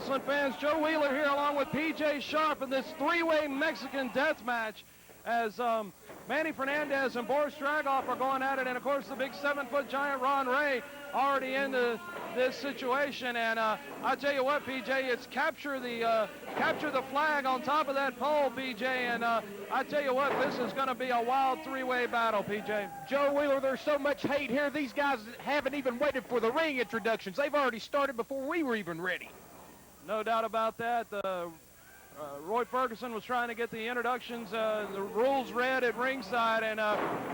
Wrestling fans, Joe Wheeler here along with PJ Sharp in this three-way Mexican death match as Manny Fernandez and Boris Dragoff are going at it, and of course the big 7-foot giant Ron Ray already into this situation. And I tell you what, PJ, it's capture the flag on top of that pole, PJ, and I tell you what, this is going to be a wild three-way battle, PJ. Joe Wheeler, there's so much hate here. These guys haven't even waited for the ring introductions. They've already started before we were even ready. No doubt about that. Roy Ferguson was trying to get the introductions, the rules read at ringside, and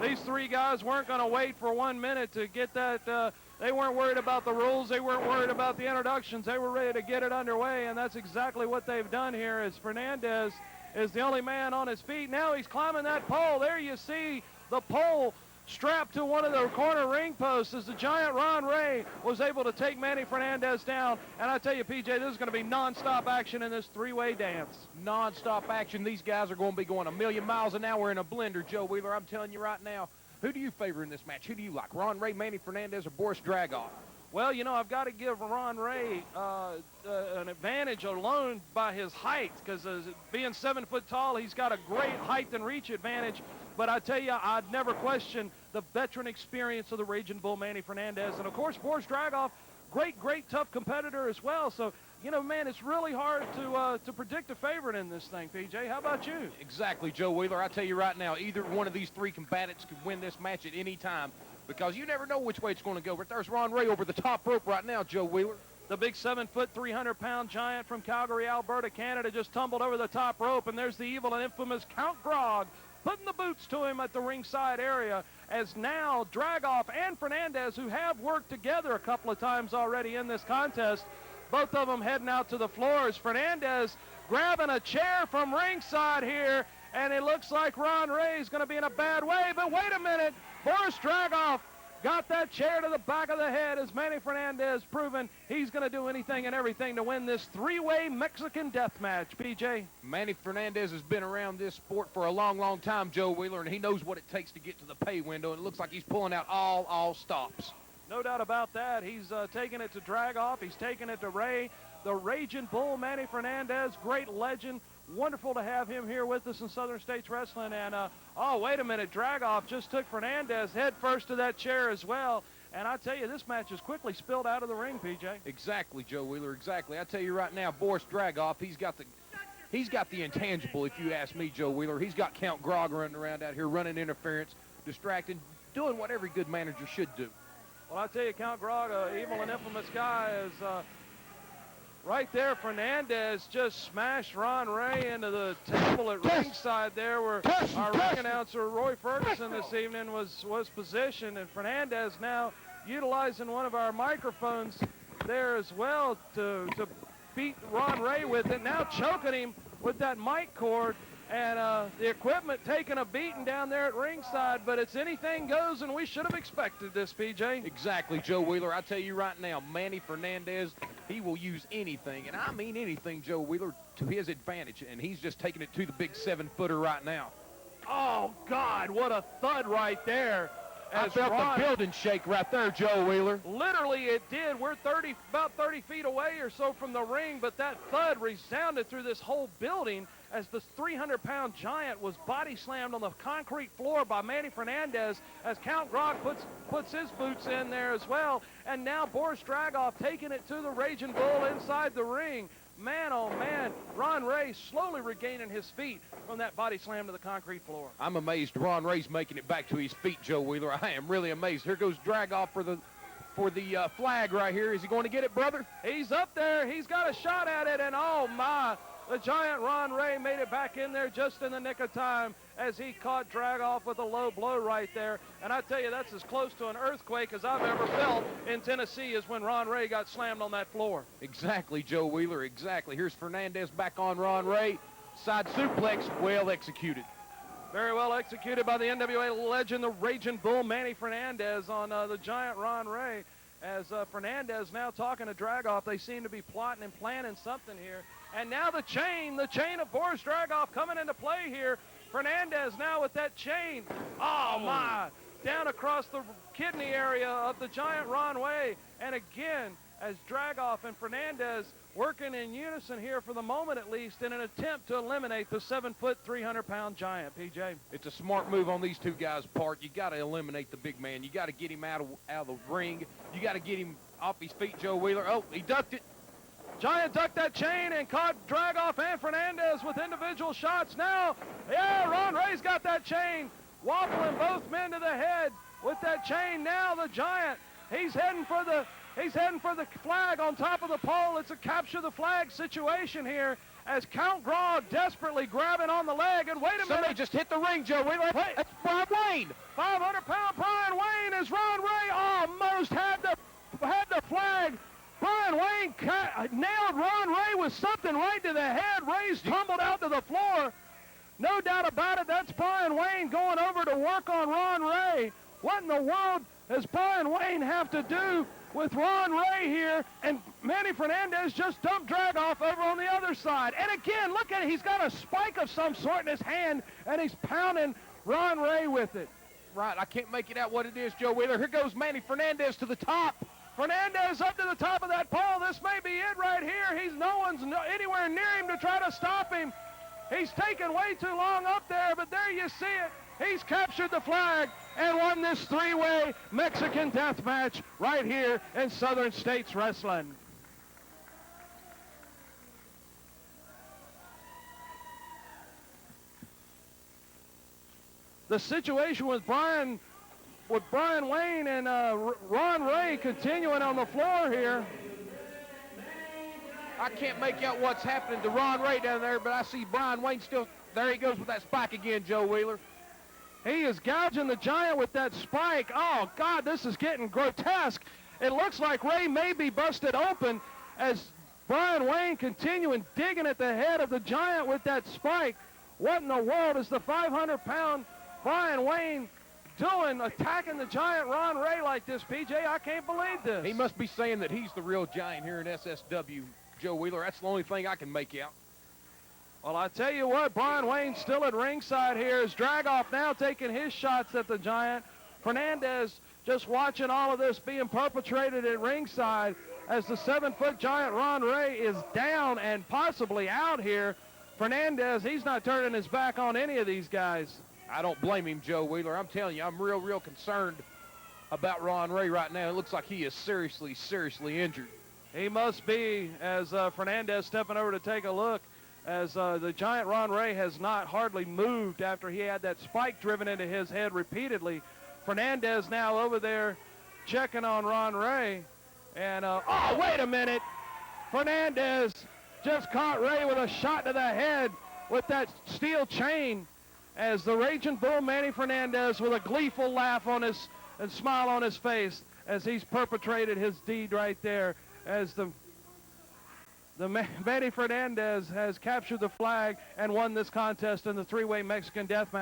these three guys weren't going to wait for 1 minute to get that. They weren't worried about the rules. They weren't worried about the introductions. They were ready to get it underway, and that's exactly what they've done here as Fernandez is the only man on his feet. Now he's climbing that pole. There you see the pole strapped to one of the corner ring posts as the giant Ron Ray was able to take Manny Fernandez down. And I tell you, PJ, this is going to be non-stop action in this three-way dance. Non-stop action. These guys are going to be going a million miles an hour in a blender, Joe Wheeler. I'm telling you right now, who do you favor in this match? Who do you like, Ron Ray, Manny Fernandez, or Boris Dragoff? Well, you know, I've got to give Ron Ray an advantage alone by his height, because being 7 foot tall, he's got a great height and reach advantage. But I tell you, I'd never question the veteran experience of the Raging Bull, Manny Fernandez. And, of course, Boris Dragoff, great, tough competitor as well. So, you know, man, it's really hard to predict a favorite in this thing, PJ. How about you? Exactly, Joe Wheeler. I tell you right now, either one of these three combatants could win this match at any time because you never know which way it's going to go. But there's Ron Ray over the top rope right now, Joe Wheeler. The big 7 foot, 300-pound giant from Calgary, Alberta, Canada just tumbled over the top rope. And there's the evil and infamous Count Grog putting the boots to him at the ringside area, as now Dragoff and Fernandez, who have worked together a couple of times already in this contest, both of them heading out to the floors. Fernandez grabbing a chair from ringside here, and it looks like Ron Ray is going to be in a bad way. But wait a minute, Boris Dragoff got that chair to the back of the head as Manny Fernandez proven he's going to do anything and everything to win this three-way Mexican death match, PJ. Manny Fernandez has been around this sport for a long time, Joe Wheeler, and he knows what it takes to get to the pay window, and it looks like he's pulling out all stops. No doubt about that. He's taking it to Dragoff. He's taking it to Ray. The Raging Bull, Manny Fernandez, great legend. Wonderful to have him here with us in Southern States Wrestling. And, oh, wait a minute. Dragoff just took Fernandez head first to that chair as well. And I tell you, this match is quickly spilled out of the ring, PJ. Exactly, Joe Wheeler, exactly. I tell you right now, Boris Dragoff, he's got the intangible, if you ask me, Joe Wheeler. He's got Count Grog running around out here, running interference, distracting, doing what every good manager should do. Well, I tell you, Count Grog, evil and infamous guy, is right there. Fernandez just smashed Ron Ray into the table at ringside there, where our ring announcer, Roy Ferguson, this evening was positioned. And Fernandez now utilizing one of our microphones there as well to beat Ron Ray with it. Now choking him with that mic cord. And the equipment taking a beating down there at ringside, but it's anything goes, and we should have expected this, PJ. Exactly, Joe Wheeler. I tell you right now, Manny Fernandez, he will use anything, and I mean anything, Joe Wheeler, to his advantage, and he's just taking it to the big 7-footer right now. Oh, God, what a thud right there. I felt the building shake right there, Joe Wheeler. Literally, it did. We're about 30 feet away or so from the ring, but that thud resounded through this whole building as this 300-pound giant was body slammed on the concrete floor by Manny Fernandez as Count Grog puts his boots in there as well. And now Boris Dragoff taking it to the Raging Bull inside the ring. Man, oh man, Ron Ray slowly regaining his feet from that body slam to the concrete floor. I'm amazed Ron Ray's making it back to his feet, Joe Wheeler. I am really amazed. Here goes Dragoff for the flag right here. Is he going to get it, brother? He's up there. He's got a shot at it, and oh my, the giant Ron Ray made it back in there just in the nick of time as he caught Dragoff with a low blow right there. And I tell you, that's as close to an earthquake as I've ever felt in Tennessee is when Ron Ray got slammed on that floor. Exactly, Joe Wheeler, exactly. Here's Fernandez back on Ron Ray. Side suplex, well executed. Very well executed by the NWA legend, the Raging Bull, Manny Fernandez, on the giant Ron Ray. As Fernandez now talking to Dragoff, they seem to be plotting and planning something here. And now the chain of Boris Dragoff coming into play here. Fernandez now with that chain. Oh, my. Down across the kidney area of the giant Ron Ray. And again, as Dragoff and Fernandez working in unison here for the moment at least in an attempt to eliminate the 7-foot, 300-pound giant, PJ. It's a smart move on these two guys' part. You got to eliminate the big man. You got to get him out of the ring. You got to get him off his feet, Joe Wheeler. Oh, he ducked it. Giant ducked that chain and caught Dragoff and Fernandez with individual shots. Now, yeah, Ron Ray's got that chain, wobbling both men to the head with that chain. Now the Giant, he's heading for the flag on top of the pole. It's a capture the flag situation here as Count Grog desperately grabbing on the leg. And wait a minute. Somebody just hit the ring, Joe Wheeler. Wait. That's Brian Wayne. 500-pound Brian Wayne as Ron Ray almost had the flag. Brian Wayne nailed Ron Ray with something right to the head. Ray's tumbled out to the floor. No doubt about it, that's Brian Wayne going over to work on Ron Ray. What in the world does Brian Wayne have to do with Ron Ray here? And Manny Fernandez just dumped Dragoff over on the other side. And again, look at it. He's got a spike of some sort in his hand, and he's pounding Ron Ray with it. Right, I can't make it out what it is, Joe Wheeler. Here goes Manny Fernandez to the top. Fernandez up to the top of that pole. This may be it right here. No one's anywhere near him to try to stop him. He's taken way too long up there, but there you see it. He's captured the flag and won this three-way Mexican death match right here in Southern States Wrestling. The situation with Brian Wayne and Ron Ray continuing on the floor here. I can't make out what's happening to Ron Ray down there, but I see Brian Wayne still. There he goes with that spike again, Joe Wheeler. He is gouging the Giant with that spike. Oh, God, this is getting grotesque. It looks like Ray may be busted open as Brian Wayne continuing digging at the head of the Giant with that spike. What in the world is the 500-pound Brian Wayne doing, attacking the Giant Ron Ray like this, PJ? I can't believe this. He must be saying that he's the real Giant here in SSW, Joe Wheeler. That's the only thing I can make out. Well, I tell you what, Brian Wayne still at ringside here as Dragoff now taking his shots at the Giant. Fernandez just watching all of this being perpetrated at ringside as the 7-foot Giant Ron Ray is down and possibly out here. Fernandez, he's not turning his back on any of these guys. I don't blame him, Joe Wheeler. I'm telling you, I'm real concerned about Ron Ray right now. It looks like he is seriously injured. He must be, as Fernandez stepping over to take a look, as the Giant Ron Ray has not hardly moved after he had that spike driven into his head repeatedly. Fernandez now over there checking on Ron Ray. And, oh, wait a minute. Fernandez just caught Ray with a shot to the head with that steel chain, as the Raging Bull Manny Fernandez with a gleeful laugh on his and smile on his face as he's perpetrated his deed right there, as the Manny Fernandez has captured the flag and won this contest in the three-way Mexican death match.